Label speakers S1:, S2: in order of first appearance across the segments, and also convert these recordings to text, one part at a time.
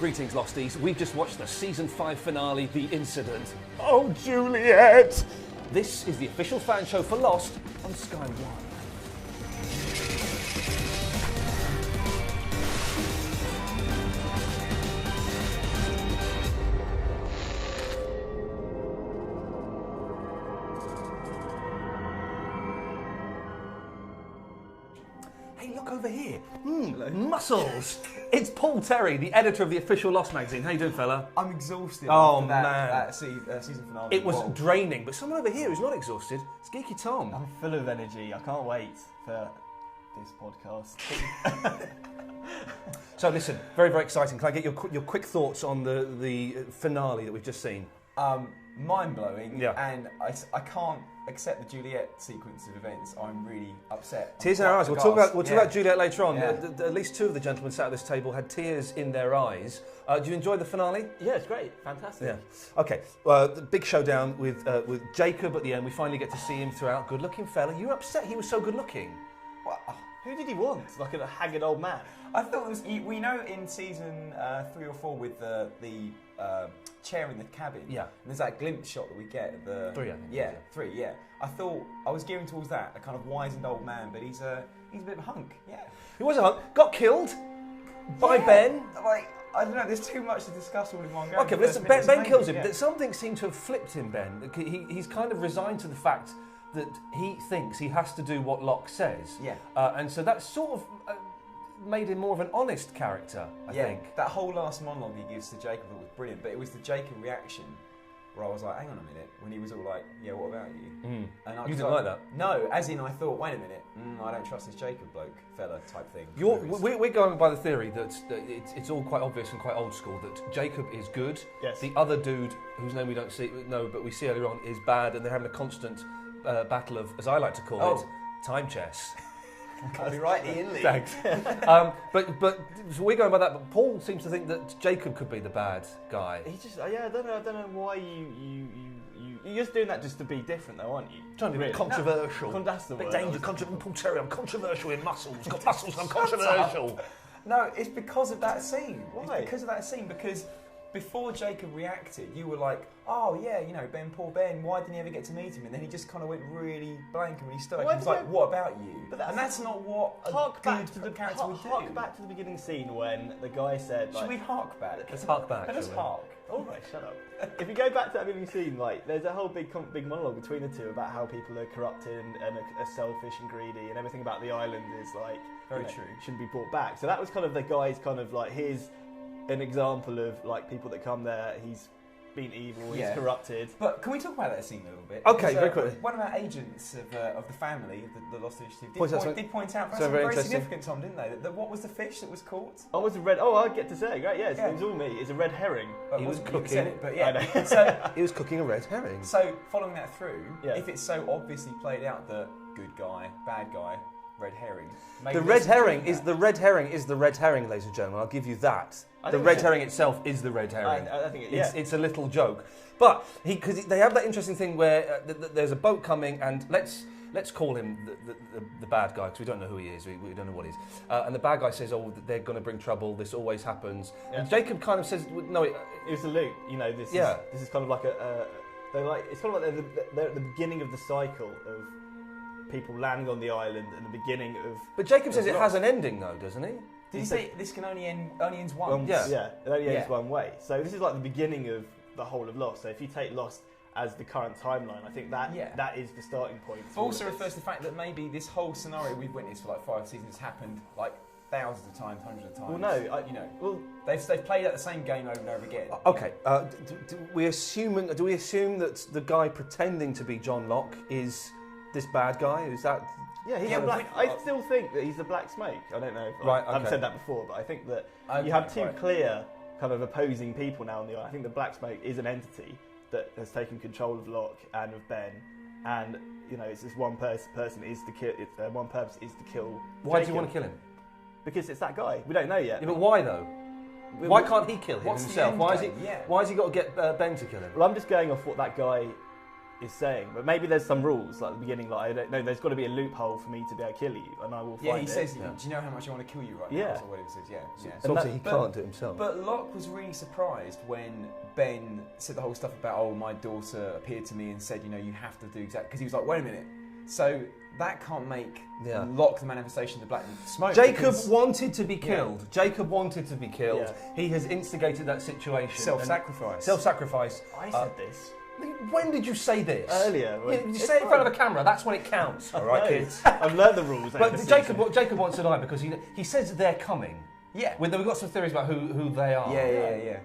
S1: Greetings, Losties. We've just watched the Season 5 finale, The Incident.
S2: Oh, Juliet!
S1: This is the official fan show for Lost on Sky One. Hey, look over here. Muscles. It's Paul Terry, the editor of the official Lost magazine. How you doing, fella?
S3: I'm exhausted.
S1: Oh,
S3: after
S1: man.
S3: that season finale.
S1: It was draining, but someone over here who's not exhausted. It's Geeky Tom.
S2: I'm full of energy. I can't wait for this podcast.
S1: So listen, very, very exciting. Can I get your quick thoughts on the finale that we've just seen?
S3: Mind-blowing,
S1: Yeah.
S3: and I can't accept the Juliet sequence of events. I'm really upset.
S1: Tears in our eyes. We'll talk about Juliet later on.
S3: Yeah.
S1: At least two of the gentlemen sat at this table had tears in their eyes. Do you enjoy the finale?
S2: Yeah, it's great. Fantastic.
S1: Yeah. Okay. The big showdown with Jacob at the end. We finally get to see him throughout. Good-looking fella. You were upset he was so good-looking.
S3: Well,
S2: Who did he want? Like a haggard old man?
S3: I thought it was. We know in season 3 or 4 with the chair in the cabin.
S1: Yeah.
S3: And there's that glimpse shot that we get at the
S1: 3, I think.
S3: Yeah, 3. Yeah. I thought I was gearing towards that, a kind of wizened old man, but he's a bit of a hunk. Yeah.
S1: He was a hunk. Got killed by
S3: Yeah.
S1: Ben.
S3: Like, I don't know. There's too much to discuss all in one go.
S1: Okay, but
S3: First
S1: listen,
S3: minute's
S1: Ben
S3: amazing,
S1: kills him.
S3: yeah.
S1: Something seemed to have flipped in Ben. He's kind of resigned to the fact that he thinks he has to do what Locke says.
S3: Yeah.
S1: And so that sort of made him more of an honest character, I think.
S3: That whole last monologue he gives to Jacob was brilliant, but it was the Jacob reaction where I was like, hang on a minute, when he was all like, yeah, what about you? And
S1: You didn't like that?
S3: No, as in I thought, wait a minute, I don't trust this Jacob bloke, fella type thing.
S1: We're going by the theory that it's all quite obvious and quite old school, that Jacob is good,
S2: Yes.
S1: the other dude, whose name we don't know, but we see earlier on, is bad, and they're having a constant battle of, as I like to call it, time chess.
S3: I'll be right, Ian Lee.
S1: Thanks. But so we're going by that. But Paul seems to think that Jacob could be the bad guy.
S2: He just, I don't know why you're just doing that just to be different, though, aren't you?
S1: Trying to be controversial.
S2: That's the
S1: Bit
S2: word.
S1: danger. Paul Terry. I'm controversial in muscles. Got muscles. I'm controversial.
S3: No, it's because of that scene.
S2: Why?
S3: It's because of that scene, because before Jacob reacted, you were like, oh yeah, you know, poor Ben, why didn't he ever get to meet him? And then he just kind of went really blank and really stoic.
S2: Why
S3: He was
S2: did
S3: like,
S2: he-
S3: what about you?
S2: But that's-
S3: And that's not what a good character would do.
S2: Hark back to the beginning scene when the guy said,
S3: Should we hark back?
S1: Let's hark back.
S3: Let us
S1: shall we?
S3: hark.
S2: all right, shut up. If you go back to that beginning scene, like, there's a whole big monologue between the two about how people are corrupted and are selfish and greedy, and everything about the island is like
S3: Very true.
S2: shouldn't be brought back. So that was kind of the guy's kind of like, here's an example of like people that come there. He's been evil.
S3: Yeah.
S2: He's corrupted.
S3: But can we talk about that scene a little bit?
S1: Okay,
S3: Because,
S1: very quickly.
S3: One of our agents of the family, the Lost Initiative,
S1: Did
S3: point out
S1: so
S3: something
S1: very
S3: very
S1: interesting.
S3: significant, Tom, didn't they? That what was the fish that was caught?
S2: Oh, it's a red. Oh, I get to say, great. Yeah,
S3: Yeah.
S2: it was all me. It's a red herring.
S1: He was
S3: You
S1: cooking.
S3: said it, but
S2: I
S3: yeah.
S2: know.
S3: So,
S1: He was cooking a red herring.
S3: so following that through,
S2: Yeah.
S3: if it's so obviously played out that good guy, bad guy, red herring. maybe
S1: The
S3: there's
S1: red herring
S3: something in
S1: is
S3: that.
S1: the red herring is the red herring, ladies and gentlemen. I'll give you that.
S2: I
S1: The
S2: think
S1: red
S2: so.
S1: herring itself is the red herring.
S2: I think it- yeah.
S1: It's a little joke, but because they have that interesting thing where there's a boat coming, and let's call him the bad guy because we don't know who he is. We don't know what he is. And the bad guy says, "Oh, they're going to bring trouble. This always happens."
S2: Yeah.
S1: And Jacob kind of says, "No,
S2: It was a loop. You know, this is kind of like they're like, it's kind of like they're at the beginning of the cycle of people landing on the island and the beginning of.
S1: But Jacob says
S2: It's
S1: it has an ending, though, doesn't he?
S3: Did he say this can only ends once?
S1: Yeah.
S2: Yeah, it only ends
S3: Yeah.
S2: one way. So this is like the beginning of the whole of Lost. So if you take Lost as the current timeline, I think that
S3: Yeah.
S2: that is the starting point.
S3: It
S2: for all
S3: also
S2: of this.
S3: refers to the fact that maybe this whole scenario we've witnessed for like 5 seasons has happened like thousands of times, hundreds of times.
S2: Well, no,
S3: you know,
S2: Well,
S3: they've played out the same game over and over again.
S1: Okay. Do we assume that the guy pretending to be John Locke is this bad guy? Is that?
S2: yeah, he's
S3: Yeah,
S2: a
S3: but
S2: black. I still think that he's a black smoke. I don't know. If
S1: Right,
S2: I haven't
S1: okay.
S2: said that before, but I think that
S3: Okay,
S2: you have two
S3: right.
S2: clear kind of opposing people now on the island. I think the black smoke is an entity that has taken control of Locke and of Ben, and you know, it's this one person is to kill. One purpose is to kill.
S1: Why do you
S2: Jacob.
S1: want to kill him?
S2: Because it's that guy. We don't know yet.
S1: Yeah, but why though? Why can't he kill him
S3: What's the
S1: himself?
S3: end
S1: Why
S3: game? Yeah.
S1: has he got to get Ben to kill him?
S2: Well, I'm just going off what that guy saying. But maybe there's some rules, like at the beginning, like I don't know, there's got to be a loophole for me to be able to kill you, and I will find
S3: Yeah, he
S2: it.
S3: says, do you know how much I want to kill you right now?
S2: Yeah.
S3: That's what he says, yeah.
S1: So obviously he can't do it himself.
S3: But Locke was really surprised when Ben said the whole stuff about, oh, my daughter appeared to me and said, you have to do exactly... Because he was like, wait a minute. So that can't make Locke the manifestation of the black smoke.
S1: Jacob wanted to be killed.
S3: Yeah.
S1: Jacob wanted to be killed.
S2: Yeah.
S1: He has instigated that situation.
S3: Self-sacrifice.
S1: Self-sacrifice.
S2: I said this
S1: When did you say this?
S2: earlier.
S1: You say it in front of a camera. That's when it counts. All right, kids.
S2: I've learned the rules.
S1: But Jacob wants to die because he says they're coming.
S3: Yeah.
S1: We've got some theories about who they are.
S3: Yeah.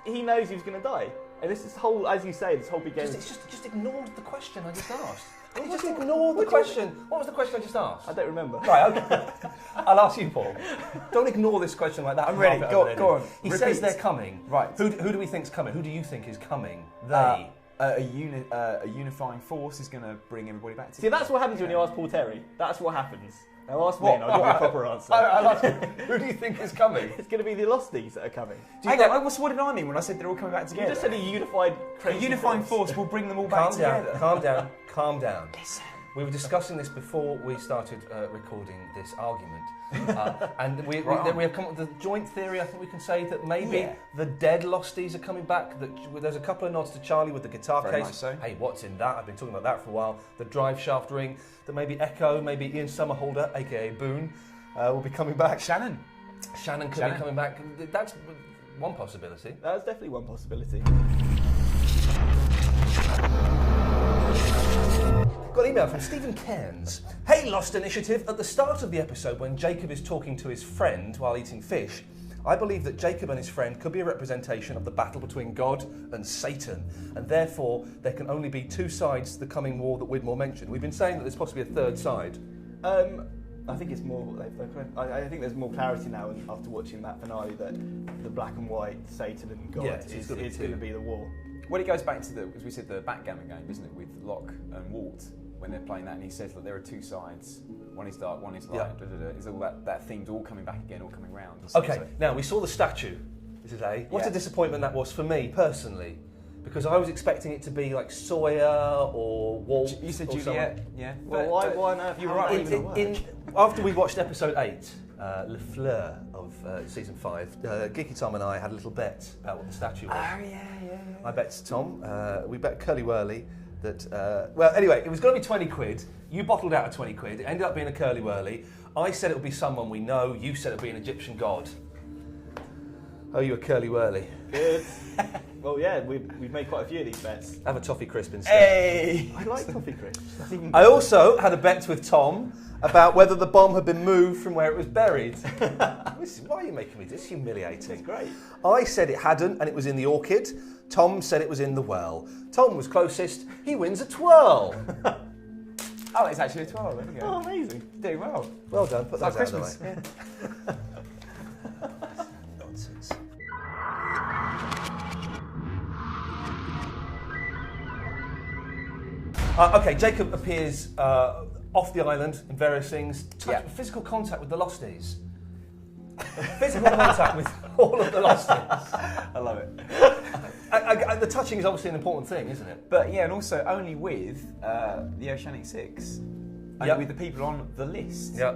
S2: He knows he's going to die, and this is whole, as you say, this whole beginning.
S1: Just ignored the question I just asked. You just ignored the question. What was the question I just asked?
S2: I don't remember.
S1: Right, okay. I'll ask you, Paul. Don't ignore this question like that.
S3: I'm ready. Go on.
S1: He
S3: Repeat.
S1: says they're coming.
S3: Right.
S1: Who do we think's coming? Who do you think is coming? They.
S3: A unifying force is going to bring everybody back together.
S2: See, that's what happens when you ask Paul Terry. That's what happens. Now ask me and I'll give you a proper answer.
S1: I'll ask you, who do you think is coming?
S2: It's going to be the Losties that are coming.
S3: Hang on, what did I mean when I said they're all coming back together?
S2: You just said a unified crazy
S3: A unifying force will bring them all back together.
S1: Calm down.
S3: Listen.
S1: We were discussing this before we started recording this argument, and we have come up with the joint theory. I think we can say that maybe the dead Losties are coming back. That there's a couple of nods to Charlie with the guitar
S3: Very
S1: case.
S3: much so.
S1: Hey, what's in that? I've been talking about that for a while. The drive shaft ring. That maybe Echo, maybe Ian Somerhalder, aka Boone, will be coming back.
S3: Shannon
S1: could be coming back. That's one possibility.
S2: That's definitely one possibility.
S1: Got an email from Stephen Cairns. Hey, Lost Initiative. At the start of the episode, when Jacob is talking to his friend while eating fish, I believe that Jacob and his friend could be a representation of the battle between God and Satan, and therefore there can only be two sides to the coming war that Widmore mentioned. We've been saying that there's possibly a third side.
S2: I think it's more. I think there's more clarity now after watching that finale that the black and white Satan and God is going to be the war.
S3: Well, it goes back to as we said, the backgammon game, isn't it, with Locke and Walt when they're playing that, and he says that there are two sides. One is dark, one is light. It's all that theme's all coming back again, all coming round.
S1: Okay, now we saw the statue. This is What a disappointment that was for me personally, because I was expecting it to be like Sawyer or Walt.
S3: You said
S1: or
S3: Juliet,
S1: someone.
S3: yeah.
S2: Well, why on earth?
S3: You were right.
S1: After we watched episode 8, Le Fleur of season 5, Geeky Tom and I had a little bet about what the statue was.
S3: Oh yeah.
S1: I bet Tom, we bet Curly Whirly that, well, anyway, it was going to be 20 quid. You bottled out a 20 quid. It ended up being a Curly Whirly. I said it would be someone we know. You said it would be an Egyptian god. Oh, you a Curly Whirly.
S2: Good. Well, yeah, we've made quite a few of these bets.
S1: Have a toffee crisp instead.
S3: Hey!
S2: I like toffee crisps.
S1: I also had a bet with Tom about whether the bomb had been moved from where it was buried. Why are you making me this? Humiliating.
S2: It's great.
S1: I said it hadn't and it was in the orchid. Tom said it was in the well. Tom was closest. He wins a twirl.
S3: Oh, it's actually a 12. There we go.
S2: Oh, amazing.
S3: Doing well.
S1: Well done. Put that out of the
S3: Christmas.
S1: way.
S3: Yeah.
S1: Nonsense. Okay, Jacob appears off the island in various things. Physical contact with the Losties. Physical contact with all of the Losties.
S3: I love it.
S1: The touching is obviously an important thing, isn't it?
S3: But yeah, and also only with the Oceanic Six. Only with the people on the list.
S1: Yeah.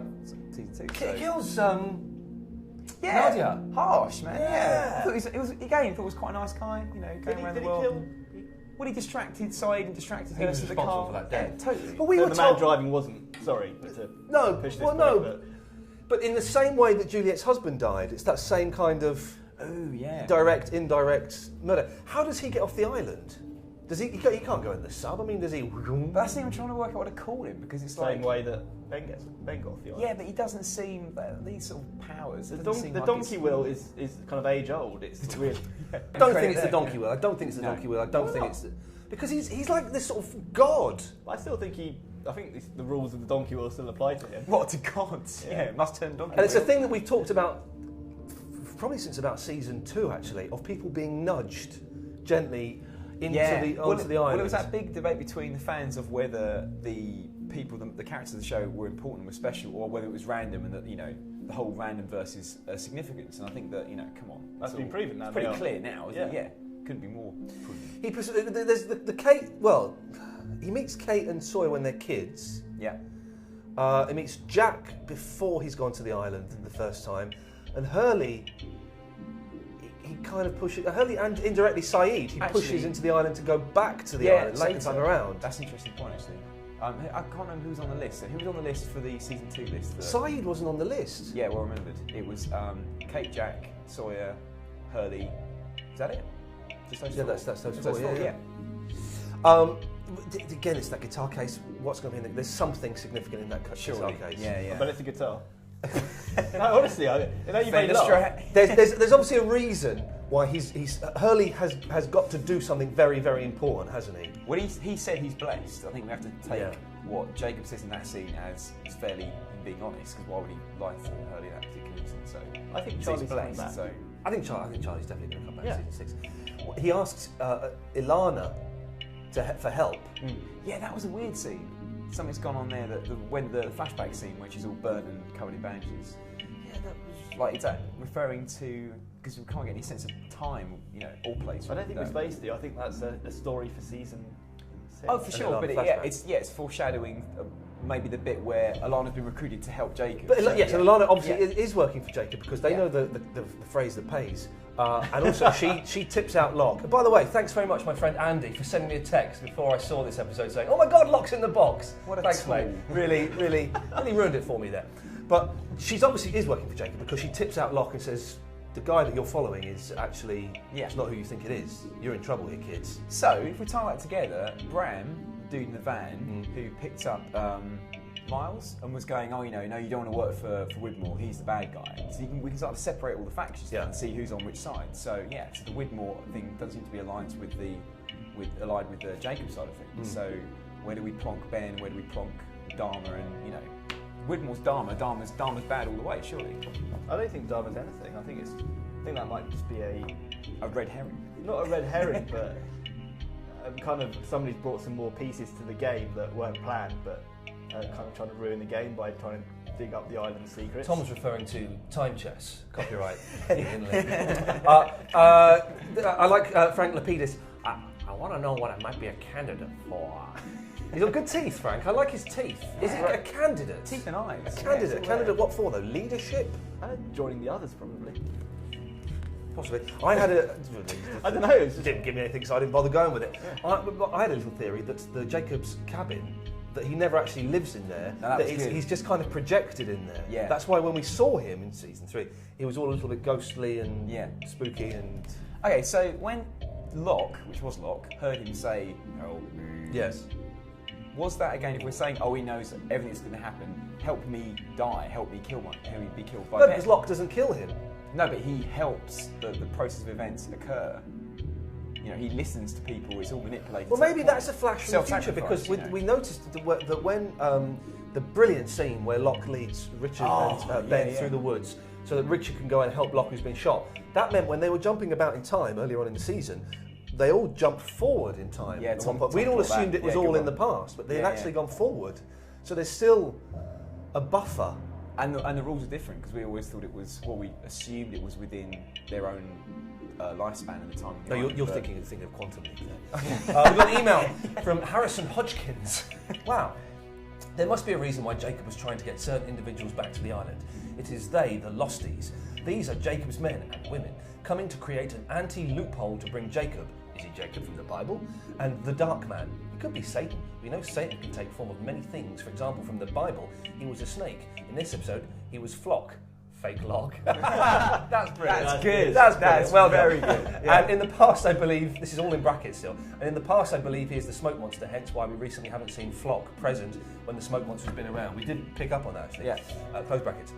S3: Season 2.
S1: Kills
S3: Nadia. Harsh, man.
S1: Yeah.
S3: I thought it was again, thought it was quite a nice guy, going around the world. Well, he distracted Saeed and distracted her
S1: was
S3: to the
S1: responsible
S3: car.
S1: for that death.
S3: Yeah, totally.
S1: But we
S2: No,
S1: were
S2: the man
S1: told...
S2: driving wasn't. Sorry.
S1: No,
S2: push this
S1: well,
S2: point,
S1: no. But in the same way that Juliet's husband died, it's that same kind of direct, indirect murder. How does he get off the island? Does he can't go in the sub. I mean, does he?
S3: That's the thing I'm trying to work out what to call him, because it's
S2: Same
S3: like
S2: way that Ben got off the island.
S3: yeah, but he doesn't seem these sort of powers.
S2: The donkey wheel is kind of age old. It's really.
S1: I don't think it's the donkey wheel. I don't think it's the donkey wheel. I don't think it's because he's like this sort of god.
S2: I still think I think the rules of the donkey wheel still apply to him.
S3: What to gods? Yeah, must turn donkey.
S1: And it's a
S3: wheel.
S1: thing that we've talked about probably since about season 2, actually, of people being nudged gently onto the island.
S3: Well, it was that big debate between the fans of whether the people, the characters of the show were important, were special, or whether it was random, and that the whole random versus significance. And I think that come on,
S2: That's been proven now.
S3: It's pretty clear now, isn't it? Yeah, couldn't be more.
S1: There's the Kate. Well, he meets Kate and Sawyer when they're kids.
S3: Yeah.
S1: He meets Jack before he's gone to the island the first time, and Hurley. He kind of pushes Hurley and indirectly Saeed. He pushes into the island to go back to the island second time around.
S3: That's an interesting point, actually. I can't remember who was on the list. Who was on the list for the season 2 list?
S1: Saeed wasn't on the list.
S3: Yeah, well remembered. It was Kate, Jack, Sawyer, Hurley. Is that it?
S1: Just those four. That's those four. Yeah. Again, it's that guitar case. What's going to be in there's something significant in that guitar case.
S3: Yeah.
S2: But it's a guitar. No, honestly, you know you made laugh.
S1: There's obviously a reason why Hurley has got to do something very, very important, hasn't he?
S3: Well, he said he's blessed. I think we have to take what Jacob says in that scene as fairly being honest, because why would he lie to Hurley in that particular instance? So
S2: I think Charlie's
S3: blessed.
S2: Back.
S3: So
S1: I think Charlie's definitely going to come back in season 6. He asks Ilana for help.
S3: Yeah, that was a weird scene. Something's gone on there when the flashback scene, which is all burnt and covered in bandages. Yeah, that was like, is that referring to, because we can't get any sense of time, all plays.
S2: I don't think we're supposed to. I think that's a story for season 6.
S3: Oh, for sure, but it's foreshadowing maybe the bit where Ilana's been recruited to help Jacob.
S1: But and Ilana obviously is working for Jacob because they know the phrase that pays. And also she tips out Locke. And by the way, thanks very much, my friend Andy, for sending me a text before I saw this episode saying, "Oh my God, Locke's in the box." Thanks, mate. Really ruined it for me there. But she's obviously is working for Jacob because she tips out Locke and says, "The guy that you're following is actually it's not who you think it is. You're in trouble here, kids."
S3: So if we tie that together, Bram, dude in the van, who picked up Miles and was going, you don't want to work for Widmore, he's the bad guy. So we can sort of separate all the factions and see who's on which side. So so the Widmore thing doesn't seem to be aligned with the Jacob side of things. So where do we plonk Ben? Where do we plonk Dharma? And Widmore's Dharma. Dharma's bad all the way, surely.
S2: I don't think Dharma's anything. I think that might just be
S3: a red herring.
S2: Not a red herring, but kind of somebody's brought some more pieces to the game that weren't planned, but kind of trying to ruin the game by trying to dig up the island secrets.
S1: Tom's referring to Time Chess, copyright. I like Frank Lapidus. I want to know what I might be a candidate for. He's got good teeth, Frank. I like his teeth. Is he a candidate?
S3: Teeth and eyes.
S1: A candidate. Candidate what for, though? Leadership?
S2: Joining the others, probably.
S1: Possibly. I had
S2: I don't know.
S1: It didn't give me anything, so I didn't bother going with it. Yeah. I had a little theory that the Jacob's cabin, that he never actually lives in there. He's just kind of projected in there.
S3: Yeah.
S1: That's why when we saw him in season 3, he was all a little bit ghostly and spooky and.
S3: Okay, so when Locke, which was Locke, heard him say, "Help me."
S1: Yes.
S3: Was that again? If we're saying, he knows everything that's going to happen. Help me die. Help me be killed by.
S1: No, because Locke doesn't kill him.
S3: No, but he helps the process of events occur. He listens to people. It's all manipulated.
S1: Well, maybe that's a flash from the future because we noticed that when the brilliant scene where Locke leads Richard and Ben through the woods so that Richard can go and help Locke who's been shot. That meant when they were jumping about in time earlier on in the season, they all jumped forward in time.
S3: Yeah,
S1: we'd all assumed it was all in the past, but they'd actually gone forward. So there's still a buffer.
S3: And the rules are different because we always thought it was, we assumed it was within their own lifespan at the time.
S1: No, you're thinking of Quantum Leap there. We've got an email from Harrison Hodgkins. Wow. There must be a reason why Jacob was trying to get certain individuals back to the island. It is they, the Losties. These are Jacob's men and women, coming to create an anti-loophole to bring Jacob, is he Jacob from the Bible, and the Dark Man. It could be Satan. We know Satan can take form of many things. For example, from the Bible, he was a snake. In this episode, he was Flock. Fake Locke. That's brilliant.
S3: That's good.
S1: That's well
S3: very
S1: done.
S3: Good. Yeah.
S1: And in the past, I believe, this is all in brackets still, and in the past, I believe he is the smoke monster, hence why we recently haven't seen Flock present when the smoke monster's been around. We did pick up on that, actually.
S3: Yeah.
S1: Close brackets.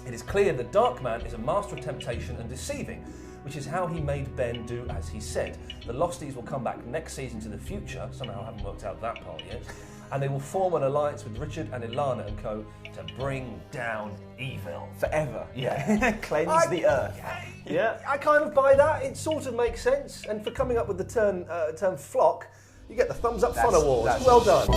S1: It is clear the Dark Man is a master of temptation and deceiving, which is how he made Ben do as he said. The Losties will come back next season to the future, somehow haven't worked out that part yet, and they will form an alliance with Richard and Ilana and co to bring down evil.
S3: Forever.
S1: Yeah.
S3: Cleanse the earth.
S1: Yeah, I kind of buy that. It sort of makes sense. And for coming up with the term flock, you get the Thumbs Up Fun Award. Well done.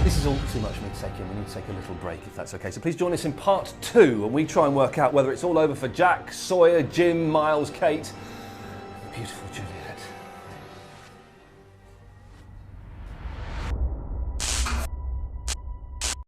S1: This is all too much for me to take in. We need to take a little break if that's okay. So please join us in part 2 and we try and work out whether it's all over for Jack, Sawyer, Jim, Miles, Kate, beautiful Julia.